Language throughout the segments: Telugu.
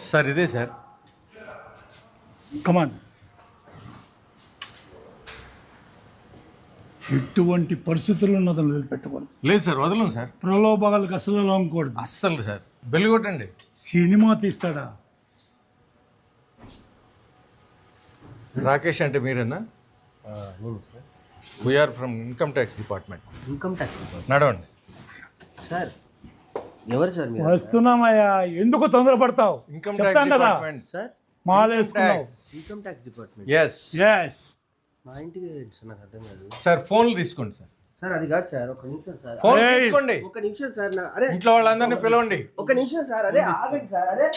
సార్ ఇదే సార్. కమాన్. ఎటువంటి పరిస్థితుల్లో అతను వదిలిపెట్టకూడదు. లేదు సార్, వదలను సార్. ప్రలోభాలకు అసలు లొంగకూడదు. అస్సలు సార్. బెల్లి కొట్టండి. సినిమా తీస్తాడా? రాకేష్ అంటే మీరేనా? నేను sir we are from income tax department. Income tax department. నడవండి సార్ ఎవరు సార్ మీరు? వస్తున్నామయ్యా, ఎందుకు తొందరపడతావు? ఇన్కమ్ ట్యాక్స్ చెప్తాను కదా, డిపార్ట్మెంట్. సార్ మాలేసుకున్నావు. Income tax department. Yes yes. మా ఇంటికి ఏంటి సార్, నాకు అర్థం కాదు. సార్ ఫోన్లు తీసుకోండి సార్. సార్ అది కాదు సార్, ఒక నిమిషం సార్. ఫోన్ ఏయ్. తీసుకోండి. ఒక నిమిషం సార్. అరే ఇంట్లో వాళ్ళందరినీ పిలవండి. ఒక నిమిషం సార్. అరే ఆగండి సార్. అరే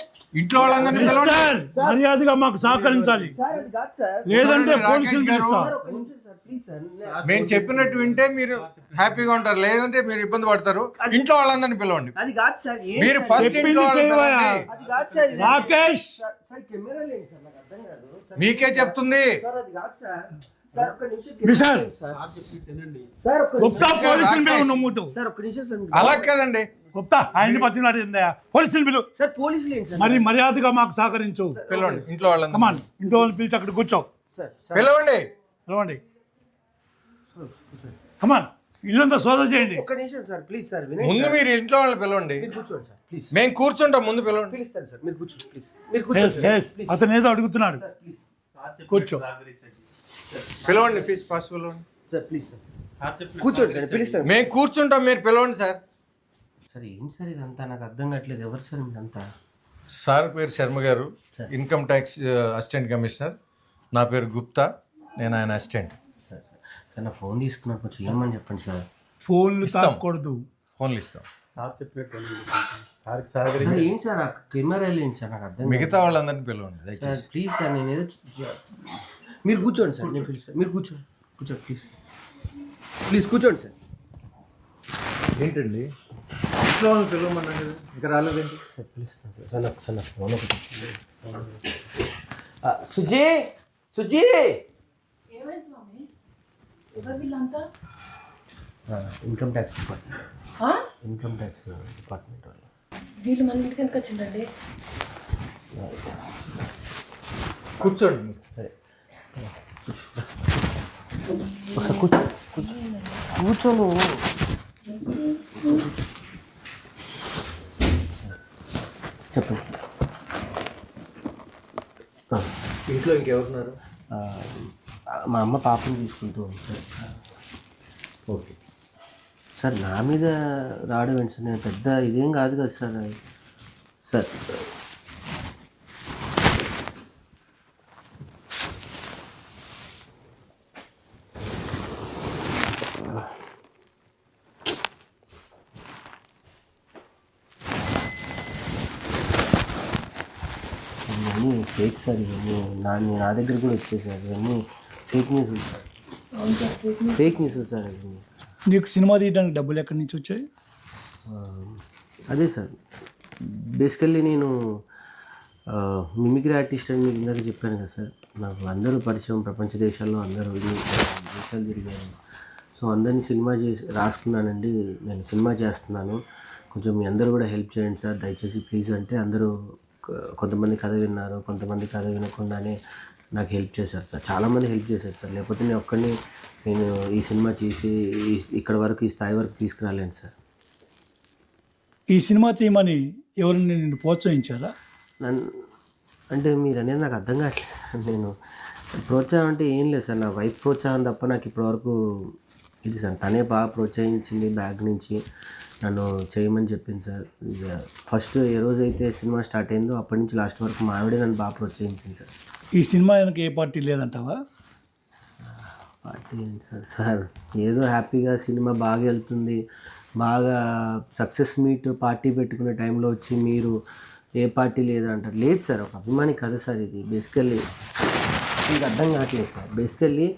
ఇంట్లో వాళ్ళందరినీ పిలవండి. మిస్టర్, మర్యాదగా మాకు సహకరించాలి, సార్ అది కాదు సార్. లేదంటే చూడండి, పోలీసులు రాకేష్ గారు. పిలుస్తా. సార్ ఒక నిమిషం సార్, ప్లీజ్ సార్. మేము చెప్పినట్టు వింటే మీరు హ్యాపీగా ఉంటారు, లేదంటే మీరు ఇబ్బంది పడతారు. ఇంట్లో వాళ్ళందరినీ పిలవండి. అది కాదు సార్. ఏం మీరు సార్? ఫస్ట్ చెప్పింది ఇంట్లో వాళ్ళని చేయవయ్యా. పిలవండి. అది కాదు సార్. రాకేష్. సార్ కెమెరా లేదు సార్, నాకు అర్థం కాదు సార్. మీకే చెప్తుంది. సార్ అది కాదు సార్. సార్ ఒక్క నిమిషం మిస్టర్. సార్ ఒక్క గుప్తా నిమిషం. పోలీసులు రాకేష్. పిలువు నమ్ముతూ. సార్ ఒక్క నిమిషం సార్. అలా కదండి. గుప్తా ఆయన్ని పచ్చినాడు ఏందయ్యా, పోలీసులు పిలువు. సార్ పోలీసులు ఏంటి సార్? మరి మర్యాదగా మాకు సహకరించు. పిలవండి ఇంట్లో వాళ్ళందరినీ. కమాన్, ఇంట్లో వాళ్ళని పిలిచి అక్కడ కూర్చో. సార్ పిలవండి. పిలవండి. కమాన్, ఇల్లంతా సోదా చేయండి. ఒక్క నిమిషం సార్, ప్లీజ్ సార్. వినండి ముందు సార్. మీరు ఇంట్లో వాళ్ళని పిలవండి. మీరు కూర్చోండి సార్, ప్లీజ్. మేము కూర్చుంటాం, ముందు పిలవండి. పిలుస్తాను సార్, మీరు కూర్చోండి ప్లీజ్. మీరు ఎస్, కూర్చోండి సార్, ఎస్. ప్లీజ్. అతను ఏదో అడుగుతున్నాడు, సార్, ప్లీజ్. కూర్చో. పిలవండి ఫస్ట్ పిలవండి. Sir please sir. కూర్చోండి సార్, పిలుస్తాను. మేము కూర్చుంటాం, మీరు పిలవండి సార్. సార్ ఏం సార్ ఇదంతా, నాకు అర్థం కావట్లేదు. ఎవరు సార్ మీరంతా? సార్ పేరు శర్మ గారు, sir. Income tax assistant commissioner. నా పేరు గుప్తా, నేను ఆయన అసిస్టెంట్. సార్ సార్ నా ఫోన్ తీసుకున్నారు, కొంచెం ఏమని చెప్పండి సార్. ఫోన్లు ఇస్తాం. తాకూడదు. ఫోన్లు ఇస్తాం. సార్ ఏంటి సార్ ఆ కెమెరా ఏంటి సార్, నాకు అర్థం కాదు. మిగతా వాళ్ళందరినీ పిలవండి సార్ దయచేసి. ప్లీజ్ సార్, నేను ఏదో మీరు కూర్చోండి సార్, నేను పిలుస్తాను. మీరు కూర్చోండి, కూర్చోండి ప్లీజ్. ప్లీజ్ కూర్చోండి సార్. ఏంటండి ఇంట్లో వాళ్ళని పిలవమన్నాను, ఇంకా రాలేదేంటి? సార్ పిలుస్తాను సార్. సార్ నాకు ఫోన్ ఒకటి. సుజీ, సుజీ. ఏమైంది స్వామి? ఎవరు వీళ్ళంతా? Income tax department. ఆ? ఇన్కమ్ ట్యాక్స్ డిపార్ట్మెంట్ వాళ్ళు. వీళ్ళు మన ఇంటికి ఎందుకు వచ్చిందండి? కూర్చోండి మీరు. సరే ఒకసారి కూర్చో, కూర్చో, కూర్చోను. చెప్పండి. ఇంట్లో ఇంకెవరున్నారు? మా అమ్మ పాపని చూసుకుంటూ ఉంది సార్. ఓకే సార్ నా మీద రావడం ఏంటి సార్, నేను పెద్ద ఇదేం కాదు కదా సార్. సార్ ఇవన్నీ ఫేక్ సార్, ఇవన్నీ నా దగ్గర కూడా వచ్చాయి సార్. ఇవన్నీ fake news sir, fake news sir. ఇవన్నీ నీకు సినిమా తీయడానికి డబ్బులు ఎక్కడి నుంచి వచ్చాయి? అదే సార్, బేసికల్లీ నేను మిమిక్రీ ఆర్టిస్ట్ అని మీకు ఇందాక చెప్పాను కదా సార్. నాకు అందరూ పరిచయం, ప్రపంచ దేశాల్లో అందరూ దేశాలు తిరిగాను. సో అందరినీ సినిమా చేసి రాసుకున్నానండి. నేను సినిమా చేస్తున్నాను, కొంచెం మీ అందరూ కూడా హెల్ప్ చేయండి సార్ దయచేసి ప్లీజ్ అంటే అందరూ కొంతమంది కథ విన్నారు, కొంతమంది కథ వినకుండానే నాకు హెల్ప్ చేశారు సార్. చాలామంది హెల్ప్ చేశారు సార్, లేకపోతే నేను ఒక్కడిని నేను ఈ సినిమా చేసి ఇక్కడ వరకు, ఈ స్థాయి వరకు తీసుకురాలేను సార్. ఈ సినిమా తీయమని ఎవరిని నిన్ను ప్రోత్సహించారా? నన్ను అంటే మీరు అనేది నాకు అర్థం కావట్లేదు. నేను ప్రోత్సాహం అంటే ఏం లేదు సార్, నా వైఫ్ ప్రోత్సాహం తప్ప నాకు ఇప్పటివరకు ఇది సార్. తనే బాగా ప్రోత్సహించింది, బ్యాగ్ నుంచి నన్ను చేయమని చెప్పింది సార్. ఫస్ట్ ఏ రోజైతే సినిమా స్టార్ట్ అయిందో అప్పటి నుంచి లాస్ట్ వరకు మా ఆవిడే నన్ను బాగా ప్రోత్సహించింది సార్. ఈ సినిమా వెనక ఏ పార్టీ లేదంటావా? పార్టీ ఏంటి సార్? సార్ ఏదో హ్యాపీగా సినిమా బాగా వెళ్తుంది, బాగా సక్సెస్ మీట్ పార్టీ పెట్టుకునే టైంలో వచ్చి మీరు ఏ పార్టీ లేదంటారు. లేదు సార్, ఒక అభిమాని కథ సార్ ఇది. బేసికల్లీ మీకు అర్థం కావట్లేదు సార్. బేసికల్లీ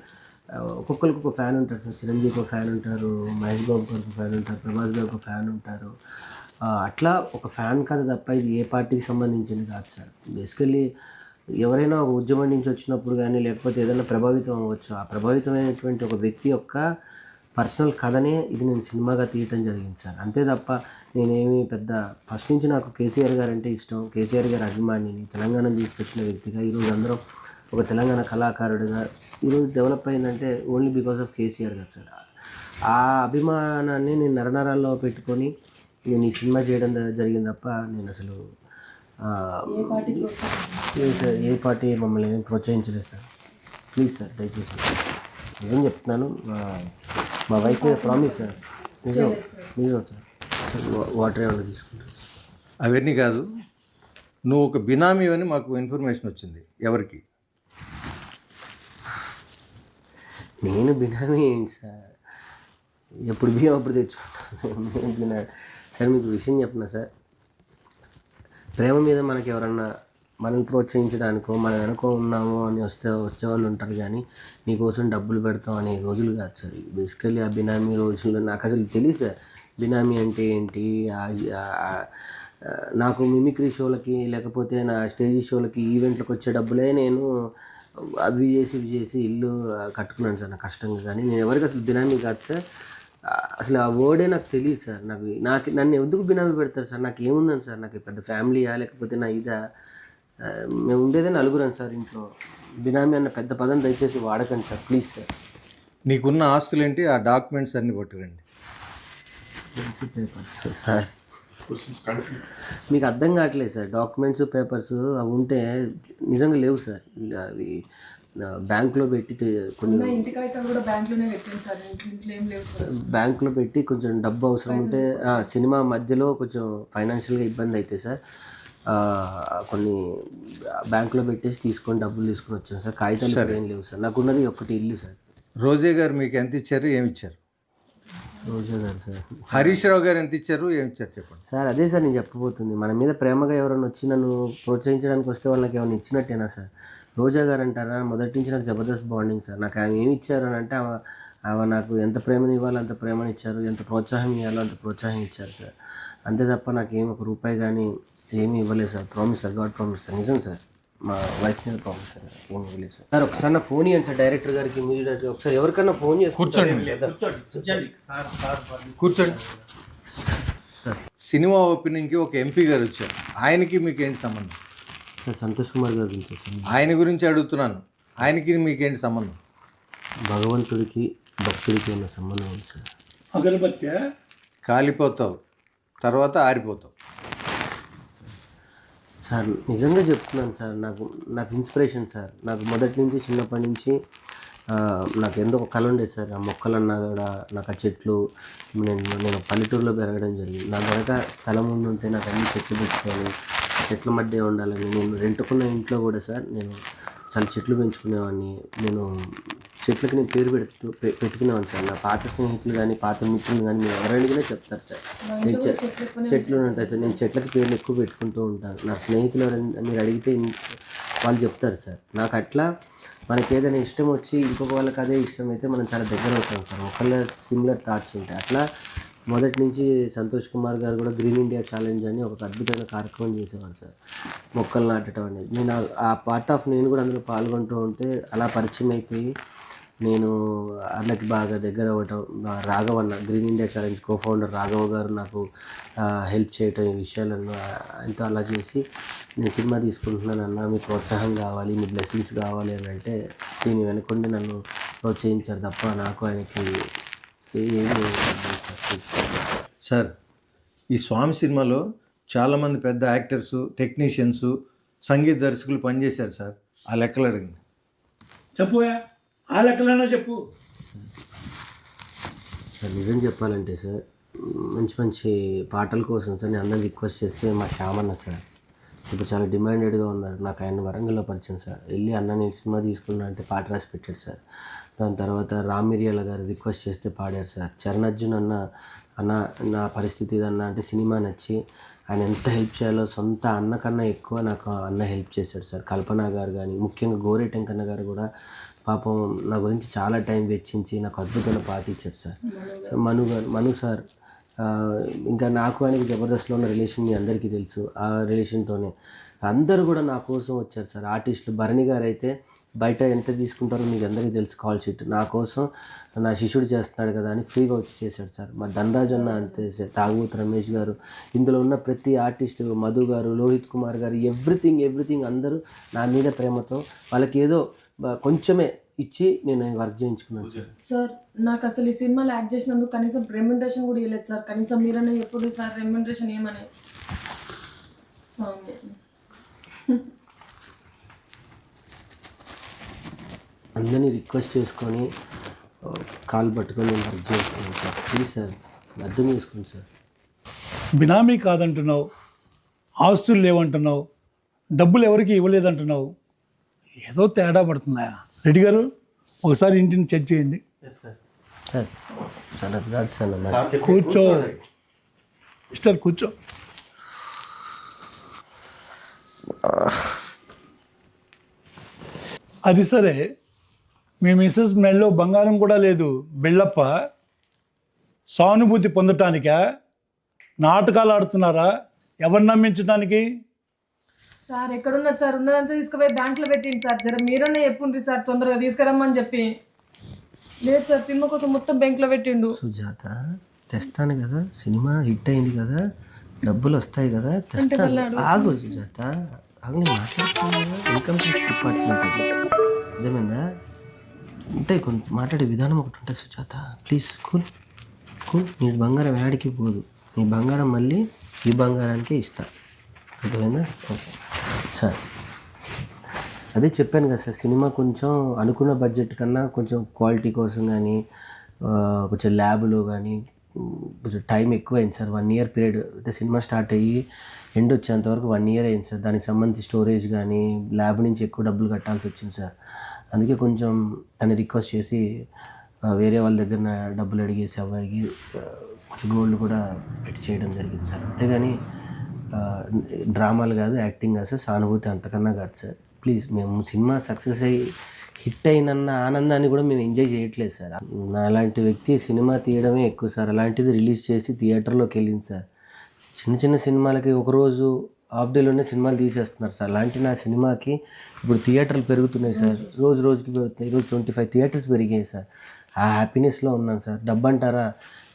ఒక్కొక్కరికి ఒక ఫ్యాన్ ఉంటారు సార్. చిరంజీవి ఒక ఫ్యాన్ ఉంటారు, మహేష్ బాబు గారికి ఒక ఫ్యాన్ ఉంటారు, ప్రభాస్ గారికి ఒక ఫ్యాన్ ఉంటారు. అట్లా ఒక ఫ్యాన్ కథ తప్ప ఇది ఏ పార్టీకి సంబంధించింది కాదు సార్. బేసికల్లీ ఎవరైనా ఒక ఉద్యమం నుంచి వచ్చినప్పుడు కానీ, లేకపోతే ఏదైనా ప్రభావితం అవ్వచ్చు. ఆ ప్రభావితమైనటువంటి ఒక వ్యక్తి యొక్క పర్సనల్ కథనే ఇది నేను సినిమాగా తీయటం జరిగింది సార్. అంతే తప్ప నేనేమి పెద్ద ఫస్ట్ నుంచి నాకు కేసీఆర్ గారు అంటే ఇష్టం, కేసీఆర్ గారి అభిమానిని, తెలంగాణను తీసుకొచ్చిన వ్యక్తిగా ఈరోజు అందరం ఒక తెలంగాణ కళాకారుడిగా ఈరోజు డెవలప్ అయిందంటే ఓన్లీ బికాస్ ఆఫ్ కేసీఆర్ గారు సార్. ఆ అభిమానాన్ని నేను నరనరాల్లో పెట్టుకొని నేను ఈ సినిమా చేయడం జరిగింది తప్ప నేను అసలు ఏ పార్టీ మమ్మల్ని ఏమీ ప్రోత్సహించలేదు సార్. ప్లీజ్ సార్ దయచేసి నిజం చెప్తున్నాను. మా వైఫ్ మీద ప్రామిస్ సార్. నిజం నిజం సార్. వాటర్ ఏమైనా తీసుకుంటారు? అవన్నీ కాదు, నువ్వు ఒక బినామీ అని మాకు ఇన్ఫర్మేషన్ వచ్చింది. ఎవరికి? నేను బినామీ ఏంటి సార్, ఎప్పుడు బియ్యం అప్పుడు తెచ్చుకుంటాను. సార్ మీకు విషయం చెప్పిన సార్, ప్రేమ మీద మనకి ఎవరన్నా మనల్ని ప్రోత్సహించడానికో మనం వెనుక ఉన్నాము అని వచ్చేవాళ్ళు ఉంటారు, కానీ నీకోసం డబ్బులు పెడతాం అనే రోజులు కాదు సార్. బేసికల్లీ ఆ బినామీ రోజుల్లో నాకు అసలు తెలియదు సార్ బినామీ అంటే ఏంటి. నాకు మిమిక్రీ షోలకి లేకపోతే నా స్టేజ్ షోలకి ఈవెంట్లకు వచ్చే డబ్బులే నేను అవి చేసి ఇల్లు కట్టుకున్నాను సార్ నా కష్టంగా. కానీ నేను ఎవరికి అసలు బినామీ కాదు సార్. అసలు ఆ వర్డే నాకు తెలియదు సార్. నాకు నన్ను ఎందుకు బినామీ పెడతారు సార్? నాకు ఏముందని సార్, నాకు పెద్ద ఫ్యామిలీయా లేకపోతే నా ఇదా? మేము ఉండేదే నలుగురం సార్ ఇంట్లో. బినామీ అన్న పెద్ద పదం దయచేసి వాడకండి సార్, ప్లీజ్ సార్. నీకున్న ఆస్తులు ఏంటి? ఆ డాక్యుమెంట్స్ అన్నీ పట్టురండి సార్. మీకు అర్థం కావట్లేదు సార్. డాక్యుమెంట్స్ పేపర్స్ అవి ఉంటే నిజంగా లేవు సార్. అవి బ్యాంకులో పెట్టి కొన్ని బ్యాంకులో పెట్టి కొంచెం డబ్బు అవసరం ఉంటే సినిమా మధ్యలో కొంచెం ఫైనాన్షియల్గా ఇబ్బంది అయితే సార్ కొన్ని బ్యాంకులో పెట్టేసి డబ్బులు తీసుకొని వచ్చాను సార్. కాగితాలు ఏం లేవు సార్. నాకున్నది ఒకటి ఇల్లు సార్. రోజే గారు మీకు ఎంత ఇచ్చారు, ఏమి ఇచ్చారు? రోజా గారు సార్. హరీష్ రావు గారు ఎంత ఇచ్చారు, ఏమి ఇచ్చారు చెప్పండి సార్. అదే సార్ నేను చెప్పబోతుంది. మన మీద ప్రేమగా ఎవరైనా వచ్చి నన్ను ప్రోత్సహించడానికి వస్తే వాళ్ళకి ఏమైనా ఇచ్చినట్టేనా సార్? రోజా గారు అంటారా, మొదటి నుంచి నాకు జబర్దస్త్ బాండింగ్ సార్. నాకు ఆమె ఏమి ఇచ్చారు అని అంటే ఆమె నాకు ఎంత ప్రేమని ఇవ్వాలో అంత ప్రేమని ఇచ్చారు, ఎంత ప్రోత్సాహం ఇవ్వాలో అంత ప్రోత్సాహం ఇచ్చారు సార్. అంతే తప్ప నాకు ఏమి ఒక రూపాయి కానీ ఏమీ ఇవ్వలేదు sir. Promise sir, God promise sir. నిజం సార్, మా వైఫ్ మీద ప్రామిస్ సార్. ఏమి ఇవ్వలేదు సార్. సార్ ఒకసారి నా ఫోన్ ఇవ్వండి సార్ డైరెక్టర్ గారికి ఇమీడియట్గా. ఒకసారి ఎవరికన్నా ఫోన్ చేసి కూర్చోండి. సినిమా ఓపెనింగ్కి ఒక ఎంపీ గారు వచ్చారు, ఆయనకి మీకు ఏంటి సంబంధం? సార్ సంతోష్ కుమార్ గారు గురించి సార్. ఆయన గురించి అడుగుతున్నాను, ఆయనకి మీకేంటి సంబంధం? భగవంతుడికి భక్తుడికి ఉన్న సంబంధం ఉంది సార్. అగరబత్తి కాలిపోతావు, తర్వాత ఆరిపోతావు. సార్ నిజంగా చెప్తున్నాను సార్. నాకు ఇన్స్పిరేషన్ సార్. నాకు మొదటి నుంచి చిన్నప్పటి నుంచి నాకు ఎంతో ఒక కళ ఉండేది సార్. ఆ మొక్కలన్నా కూడా నాకు ఆ చెట్లు, నేను పల్లెటూరులో పెరగడం జరిగింది. నా వెనక స్థలం ఉంటే నాకు అన్ని చెట్లు పెట్టుకోవాలి, చెట్ల మధ్య ఉండాలని. నేను రెంటుకున్న ఇంట్లో కూడా సార్ నేను చాలా చెట్లు పెంచుకునేవాడిని. నేను చెట్లకి నేను పేరు పెట్టుకునేవాడిని సార్. నా పాత స్నేహితులు కానీ పాత మిత్రులు కానీ మీరు ఎవరు అడిగినా చెప్తారు సార్. నేను చెట్లు ఉంటాయి సార్. నేను చెట్లకి పేర్లు ఎక్కువ పెట్టుకుంటూ ఉంటాను. నా స్నేహితులు మీరు అడిగితే వాళ్ళు చెప్తారు సార్. నాకు అట్లా మనకి ఏదైనా ఇష్టం వచ్చి ఇంకొక వాళ్ళకి అదే ఇష్టం అయితే మనం చాలా దగ్గర అవుతాం సార్. ఒకళ్ళ సిమిలర్ థాట్స్ ఉంటాయి. అట్లా మొదటి నుంచి సంతోష్ కుమార్ గారు కూడా గ్రీన్ ఇండియా ఛాలెంజ్ అని ఒక అద్భుతమైన కార్యక్రమం చేసేవారు సార్. మొక్కలు నాటడం అనేది నేను ఆ పార్ట్ ఆఫ్ నేను కూడా అందులో పాల్గొంటూ ఉంటే అలా పరిచయం అయిపోయి నేను అన్నకి బాగా దగ్గర అవ్వటం. రాఘవన్న green India challenge cofounder Raghava గారు నాకు హెల్ప్ చేయటం ఈ విషయాలను ఎంతో అలా చేసి నేను సినిమా తీసుకుంటున్నాను అన్న, మీ ప్రోత్సాహం కావాలి, మీ బ్లెస్సింగ్స్ కావాలి అని అంటే దీని వెనుకుండి నన్ను ప్రోత్సహించారు తప్ప నాకు ఆయనకి ఏమి. సార్ ఈ స్వామి సినిమాలో చాలామంది పెద్ద యాక్టర్స్, టెక్నీషియన్స్, సంగీత దర్శకులు పనిచేశారు సార్. ఆ లెక్కలు అడిగింది చెప్పుయా, ఆ లెక్కలైనా చెప్పు. సార్ నిజం చెప్పాలంటే సార్ మంచి మంచి పాటల కోసం సార్ నేను అందరిని రిక్వెస్ట్ చేస్తే మా శ్యామన్న సార్ ఇప్పుడు చాలా డిమాండెడ్గా ఉన్నారు. నాకు ఆయన వరంగల్లో పరిచయం సార్. వెళ్ళి అన్న నేను సినిమా తీసుకున్నా అంటే పాట రాసి పెట్టాడు సార్. దాని తర్వాత రామిరియల గారు రిక్వెస్ట్ చేస్తే పాడారు సార్. చరణ్ అర్జున్ అన్న నా పరిస్థితి ఇదన్నా అంటే సినిమా నచ్చి ఆయన ఎంత హెల్ప్ చేయాలో సొంత అన్న కన్నా ఎక్కువ నాకు అన్న హెల్ప్ చేశాడు సార్. కల్పన గారు కానీ ముఖ్యంగా గోరేటెంకన్న గారు కూడా పాపం నా గురించి చాలా టైం వెచ్చించి నాకు అద్భుతమైన పాట ఇచ్చారు సార్. మను సార్ ఇంకా నాకు ఆయనకి జబర్దస్త్లో ఉన్న రిలేషన్ మీ అందరికీ తెలుసు. ఆ రిలేషన్తోనే అందరూ కూడా నా కోసం వచ్చారు సార్. ఆర్టిస్టులు భరణి గారు అయితే బయట ఎంత తీసుకుంటారో మీకు అందరికీ తెలుసు కాల్ షీట్. నా కోసం నా శిష్యుడు చేస్తున్నాడు కదా అని ఫ్రీగా వచ్చి చేశాడు సార్. మా ధనరాజ్ అన్న అంతే సార్, తాగుబోతు రమేష్ గారు, ఇందులో ఉన్న ప్రతి ఆర్టిస్టు, మధు గారు, లోహిత్ కుమార్ గారు, ఎవ్రీథింగ్ అందరూ నా మీద ప్రేమతో వాళ్ళకి ఏదో కొంచెమే ఇచ్చి నేను వర్క్ చేయించుకున్నాను సార్. సార్ నాకు అసలు ఈ సినిమాలో యాక్ట్ చేసినందుకు కనీసం రెమ్యునరేషన్ కూడా ఇవ్వలేదు సార్. కనీసం మీరనే ఎప్పుడు సార్ రెమ్యునరేషన్ ఏమని స్వామి. అందరినీ రిక్వెస్ట్ చేసుకొని కాల్ పట్టుకొని నేను వర్క్ చేసుకున్నాను సార్. ప్లీజ్ సార్ అర్థం చేసుకోండి సార్. బినామీ కాదంటున్నావు, ఆస్తులు లేవంటున్నావు, డబ్బులు ఎవరికి ఇవ్వలేదంటున్నావు. ఏదో తేడా పడుతుందా? రెడ్డి గారు ఒకసారి ఇంటిని చెక్ చేయండి. సార్ సార్ అది కాదు సార్ నా కూర్చో మిస్టర్, కూర్చో. అది సరే, మీ మిస్సెస్ మెడలో బంగారం కూడా లేదు, బెళ్ళప్ప. సానుభూతి పొందటానికా? నాటకాలు ఆడుతున్నారా? ఎవరు నమ్మించడానికి? సార్ ఎక్కడున్నది సార్? ఉన్నదంతా తీసుకుపోయి బ్యాంక్లో పెట్టింది సార్. జర మీరన్నా చెప్పుండ్రి సార్, తొందరగా తీసుకురమ్మని చెప్పి. లేదు సార్, సినిమా కోసం మొత్తం బ్యాంక్లో పెట్టిండు. సుజాత తెస్తాను కదా, సినిమా హిట్ అయింది కదా, డబ్బులు వస్తాయి కదా, తెస్తాను. ఆగు సుజాత, ఆగు, నేను మాట్లాడుతున్నాను కదా. ఇన్కమ్ ట్యాక్స్ డిపార్ట్మెంట్ నిజమేనా ఉంటాయి, కొంత మాట్లాడే విధానం ఒకటి ఉంటుంది సుజాత. Please cool. నీ బంగారం ఏడికి పోదు, నీ బంగారం మళ్ళీ ఈ బంగారానికే ఇస్తా, అర్థమైందా? ఓకే సార్, అదే చెప్పాను కదా సార్, సినిమా కొంచెం అనుకున్న బడ్జెట్ కన్నా కొంచెం క్వాలిటీ కోసం కానీ, కొంచెం ల్యాబ్లో కానీ కొంచెం టైం ఎక్కువైంది సార్. 1 year పీరియడ్, అంటే సినిమా స్టార్ట్ అయ్యి ఎండ్ వచ్చేంతవరకు 1 year అయింది సార్. దానికి సంబంధించి స్టోరేజ్ కానీ ల్యాబ్ నుంచి ఎక్కువ డబ్బులు కట్టాల్సి వచ్చింది సార్. అందుకే కొంచెం తను రిక్వెస్ట్ చేసి వేరే వాళ్ళ దగ్గర డబ్బులు అడిగేసి అడిగి కొంచెం గోల్డ్ కూడా పెట్టి చేయడం జరిగింది సార్. అంతేగాని డ్రామాలు కాదు, యాక్టింగ్ కాదు సార్, సానుభూతి అంతకన్నా కాదు సార్. ప్లీజ్, మేము సినిమా సక్సెస్ అయ్యి హిట్ అయినన్న ఆనందాన్ని కూడా మేము ఎంజాయ్ చేయట్లేదు సార్. నా అలాంటి వ్యక్తి సినిమా తీయడమే ఎక్కువ సార్. అలాంటిది రిలీజ్ చేసి థియేటర్లోకి వెళ్ళింది సార్. చిన్న సినిమాలకి ఒకరోజు హాఫ్ డేలోనే సినిమాలు తీసేస్తున్నారు సార్. అలాంటి నా సినిమాకి ఇప్పుడు థియేటర్లు పెరుగుతున్నాయి సార్, రోజుకి పెరుగుతున్నాయి. ఈరోజు 25 థియేటర్స్ పెరిగాయి సార్. ఆ హ్యాపీనెస్లో ఉన్నాను సార్. డబ్బు అంటారా,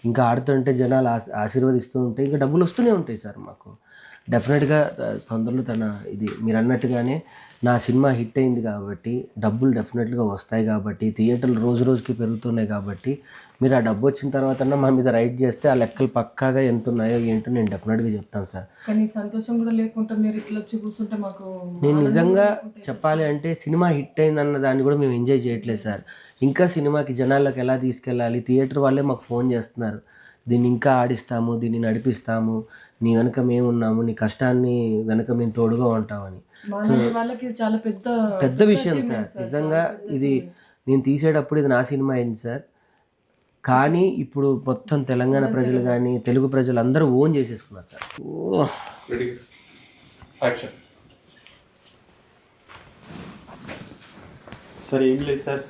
ఇంకా ఆడుతుంటే జనాలు ఆశీర్వదిస్తూ ఉంటే ఇంకా డబ్బులు వస్తూనే ఉంటాయి సార్ మాకు. డెఫినెట్గా తొందరలో ఇది మీరు అన్నట్టుగానే నా సినిమా హిట్ అయింది కాబట్టి డబ్బులు డెఫినెట్గా వస్తాయి కాబట్టి, థియేటర్లు రోజుకి పెరుగుతున్నాయి కాబట్టి, మీరు ఆ డబ్బు వచ్చిన తర్వాత మా మీద రైట్ చేస్తే ఆ లెక్కలు పక్కాగా ఎంత ఉన్నాయో ఏంటో నేను డెఫినెట్గా చెప్తాను సార్. కానీ సంతోషం కూడా లేకుండా మీరు ఇట్లా వచ్చి కూర్చుంటే మాకు, నేను నిజంగా చెప్పాలి అంటే సినిమా హిట్ అయిందన్న దాన్ని కూడా మేము ఎంజాయ్ చేయట్లేదు సార్. ఇంకా సినిమాకి జనాల్లోకి ఎలా తీసుకెళ్ళాలి, థియేటర్ వాళ్ళే మాకు ఫోన్ చేస్తున్నారు, దీన్ని ఇంకా ఆడిస్తాము, దీన్ని నడిపిస్తాము, నీ వెనక మేము ఉన్నాము, నీ కష్టాన్ని వెనక మేము తోడుగా ఉంటామని. వాళ్ళకి చాలా పెద్ద విషయం సార్. నిజంగా ఇది నేను తీసేటప్పుడు ఇది నా సినిమా అయింది సార్. కానీ ఇప్పుడు మొత్తం తెలంగాణ ప్రజలు కానీ తెలుగు ప్రజలు అందరూ ఓన్ చేసేసుకున్నారు సార్. సార్ ఏం లేదు సార్,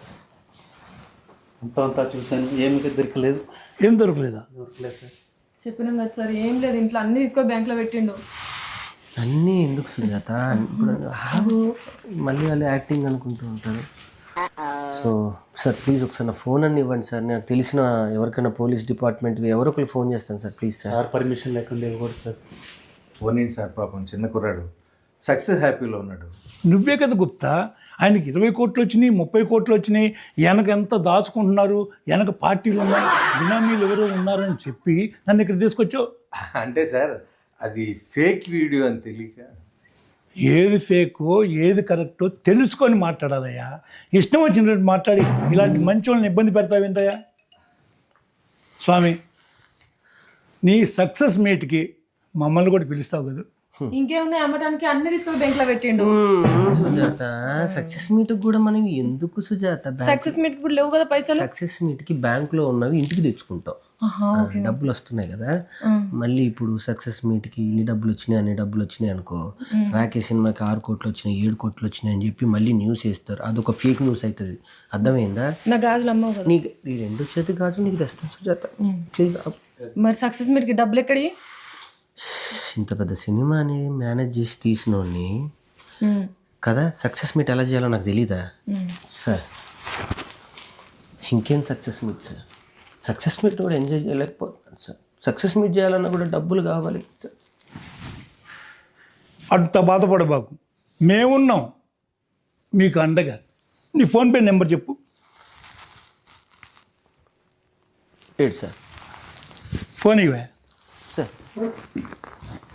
అంతా చూశాను, ఏమి దొరకలేదు. ఏం దొరకలేదా? దొరకలేదు సార్. చెప్పినాం కదా సార్, ఏం లేదు, ఇంట్లో అన్ని తీసుకొని బ్యాంక్లో పెట్టిండు. అన్నీ ఎందుకు సుజాత, ఇప్పుడు ఆగు, మళ్ళీ వాళ్ళు యాక్టింగ్ అనుకుంటూ ఉంటారు. సో సార్ ప్లీజ్ ఒకసారి నా ఫోన్ అన్ని ఇవ్వండి సార్. నాకు తెలిసిన ఎవరికైనా పోలీస్ డిపార్ట్మెంట్కి ఎవరో ఒకరు ఫోన్ చేస్తాను sir, please sir. Sir permission లేకుండా ఇవ్వకూడదు సార్. ఫోన్ ఏంటి సార్, పాపం చిన్న కుర్రాడు సక్సెస్ హ్యాపీలో ఉన్నాడు. నువ్వే కదా గుప్తా, ఆయనకి 20 కోట్లు వచ్చినాయి, 30 కోట్లు వచ్చినాయి, వెనక ఎంత దాచుకుంటున్నారు, వెనక పార్టీలు ఉన్నాయి, బినామీలు ఎవరో ఉన్నారని చెప్పి నన్ను ఇక్కడ తీసుకొచ్చావు. అంటే సార్ అది ఫేక్ వీడియో అని తెలియక. ఏది ఫేకో ఏది కరెక్టో తెలుసుకొని మాట్లాడాలయ్యా. ఇష్టం వచ్చినట్టు మాట్లాడి ఇలాంటి మంచి వాళ్ళని ఇబ్బంది పెడతావేంటయ్యా? స్వామి, నీ సక్సెస్ మీట్కి మమ్మల్ని కూడా పిలుస్తావు కదా. ఇంకేమున్నాయి అమ్మటానికి, అన్ని తీసుకొని బ్యాంక్లో పెట్టిండు. సుజాత సక్సెస్ మీట్ కూడా మనం ఎందుకు సుజాత, సక్సెస్ మీట్ కూడా లేవు కదా పైసలు. సక్సెస్ మీట్కి బ్యాంకులో ఉన్నవి ఇంటికి తెచ్చుకుంటాం, డబ్బులు వస్తున్నాయి కదా. మళ్ళీ ఇప్పుడు సక్సెస్ మీట్కి ఇన్ని డబ్బులు వచ్చినాయి అన్ని డబ్బులు వచ్చినాయి అనుకో, రాకేష్ సినిమాకి 6 కోట్లు వచ్చినాయి 7 కోట్లు వచ్చినాయి అని చెప్పి మళ్ళీ న్యూస్ వేస్తారు. అదొక ఫేక్ న్యూస్ అవుతుంది, అర్థమైందా? నా గాజులు అమ్మవు కదా. నీకు ఈ 2 చేతి గాజులు నీకు తెస్తాను సుజాత, ప్లీజ్. మరి సక్సెస్ మీట్కి డబ్బులు ఎక్కడి? ఇంత పెద్ద సినిమాని మేనేజ్ చేసి తీసినోడిని కదా సక్సెస్ మీట్ ఎలా చేయాలో నాకు తెలీదా సార్? ఇంకేం success meet sir? Success meet కూడా ఎంజాయ్ చేయలేకపోతున్నాను సార్. సక్సెస్ మీట్ చేయాలన్నా కూడా డబ్బులు కావాలి సార్. అంత బాధపడబాకు, మేమున్నాం మీకు అండగా. నీ ఫోన్పే నెంబర్ చెప్పు. ఏంటి సార్? ఫోన్ ఇవే. సార్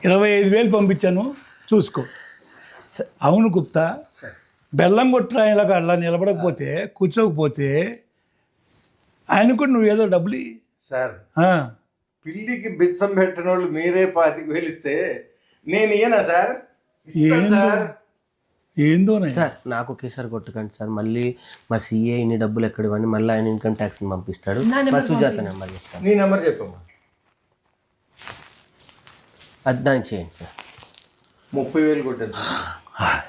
25,000 పంపించాను, చూసుకో. అవును గుప్తా, బెల్లం కొట్టరా ఇలాగ అలా నిలబడకపోతే కూర్చోకపోతే ఆయన కూడా నువ్వు ఏదో డబ్బులు ఇయ్యి. సార్ ఆ, పిల్లికి బిచ్చం పెట్టిన వాళ్ళు మీరే 25,000 ఇస్తే నేను ఇయ్యనా సార్? ఇస్తా ఏందో సార్. ఏందోనే. సార్ నాకు ఒకేసారి కొట్టకండి సార్. మళ్ళీ మా సీఏ ఇన్ని డబ్బులు ఎక్కడ ఇవ్వండి, మళ్ళీ ఆయన ఇన్కమ్ ట్యాక్స్ని పంపిస్తాడు. మా సుజాత నెంబర్ చెప్తాను. నీ నెంబర్ చెప్పమ్మా. అది దానికి చేయండి సార్. 30,000 కొట్టాను సార్.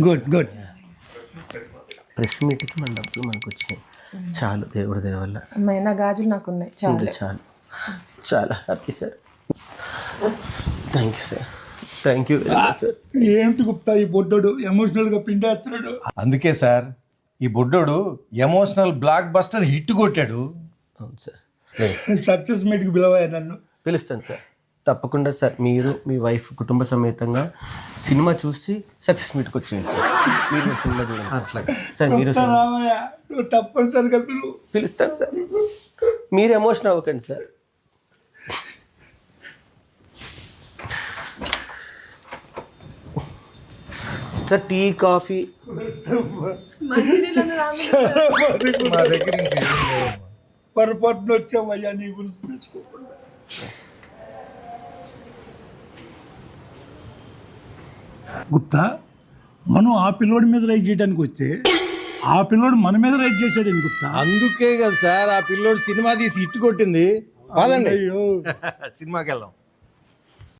Good good. ప్రెస్ మీట్కి మన డబ్బులు మనకు వచ్చినాయి చాలు, దేవుడి దయ వల్ల. అమ్మాయి నా గాజులు నాకు ఉన్నాయి చాలా. ఇంకా చాలు, చాలా happy sir. Thank you sir, thank you very much sir. ఏంటి గుప్తా ఈ బొడ్డోడు ఎమోషనల్గా పిండేస్తున్నాడు. అందుకే సార్ ఈ బుడ్డోడు ఎమోషనల్ బ్లాక్ బస్టర్ హిట్ కొట్టాడు. అవును సార్, సక్సెస్ మీట్కి పిలవా నన్ను. పిలుస్తాను సార్ తప్పకుండా సార్. మీరు మీ వైఫ్ కుటుంబ సమేతంగా సినిమా చూసి సక్సెస్ మీట్కి వచ్చేయండి సార్. మీరు సినిమా చూడండి అట్లా సార్. మీరు గుప్తా రామయ్య, నువ్వు తప్పనిసరిగా పిలువు. పిలుస్తాను సార్. మీరు ఎమోషన్ అవ్వకండి సార్. సార్ టీ కాఫీ మంచినీళ్ళను రాము. మా దగ్గర ఇంకేం లేవమ్మా. పొరపాటున వచ్చామయ్యా నీ గురించి తెచ్చుకోకుండా. గుప్తా, మనం ఆ పిల్లోడి మీద రైట్ చేయడానికి వస్తే ఆ పిల్లోడు మన మీద రైట్ చేశాడు ఎందుకు గుప్తా? అందుకే కదా సార్ ఆ పిల్లోడు సినిమా తీసి హిట్ కొట్టింది. పదండి అయ్యో సినిమాకి వెళ్దాం.